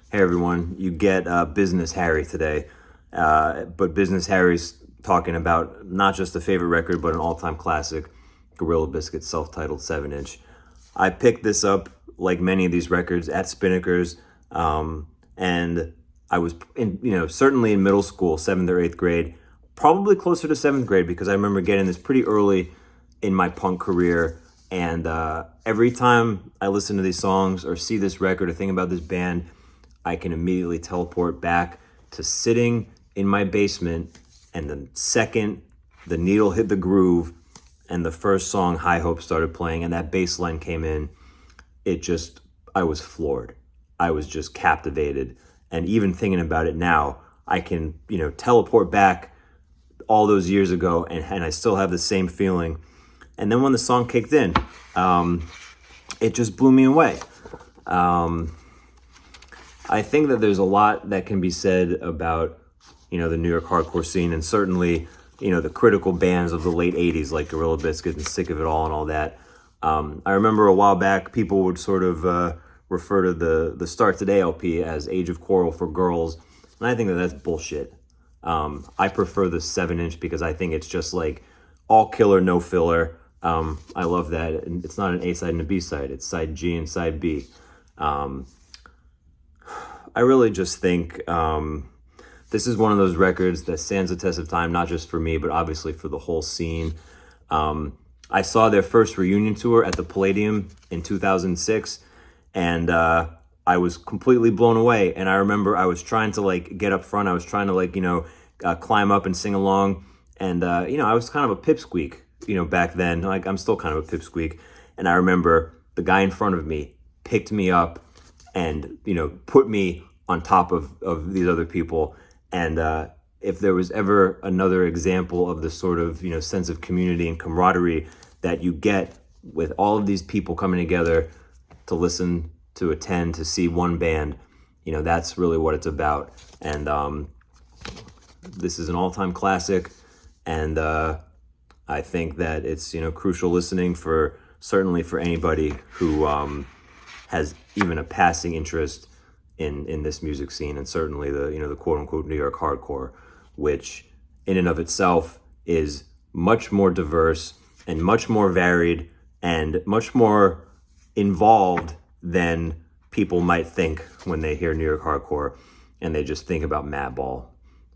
Hey everyone, you get Business Harry today, but Business Harry's talking about not just a favorite record, but an all-time classic, Gorilla Biscuits self-titled 7-inch. I picked this up, like many of these records, at Spinnaker's, and I was certainly in middle school, 7th or 8th grade, probably closer to 7th grade, because I remember getting this pretty early in my punk career. And every time I listen to these songs or see this record or think about this band, I can immediately teleport back to sitting in my basement, and the second the needle hit the groove and the first song, High Hope, started playing and that bass line came in, I was floored. I was just captivated. And even thinking about it now, I can, teleport back all those years ago, and I still have the same feeling. And then when the song kicked in, it just blew me away. I think that there's a lot that can be said about, the New York hardcore scene, and certainly, the critical bands of the late 80s like Gorilla Biscuits and Sick of It All and all that. I remember a while back, people would sort of refer to the Start Today LP as Age of Quarrel for girls, and I think that that's bullshit. I prefer the 7-inch because I think it's just like all killer, no filler. I love that. And it's not an A-side and a B-side. It's side G and side B. I really just think this is one of those records that stands the test of time, not just for me, but obviously for the whole scene. I saw their first reunion tour at the Palladium in 2006, and I was completely blown away. And I remember I was trying to get up front. I was trying to climb up and sing along. And I was kind of a pipsqueak, back then. I'm still kind of a pipsqueak. And I remember the guy in front of me picked me up and put me on top of these other people. And if there was ever another example of the sort of sense of community and camaraderie that you get with all of these people coming together to listen, to attend, to see one band, that's really what it's about. And this is an all-time classic, and I think that it's crucial listening certainly for anybody who has even a passing interest in this music scene, and certainly the quote unquote New York hardcore, which in and of itself is much more diverse and much more varied and much more involved than people might think when they hear New York hardcore and they just think about Madball,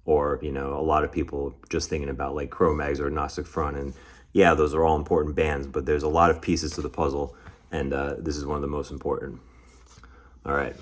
or a lot of people just thinking about like Cro-Mags or Agnostic Front. And yeah, those are all important bands, but there's a lot of pieces to the puzzle, and this is one of the most important. All right.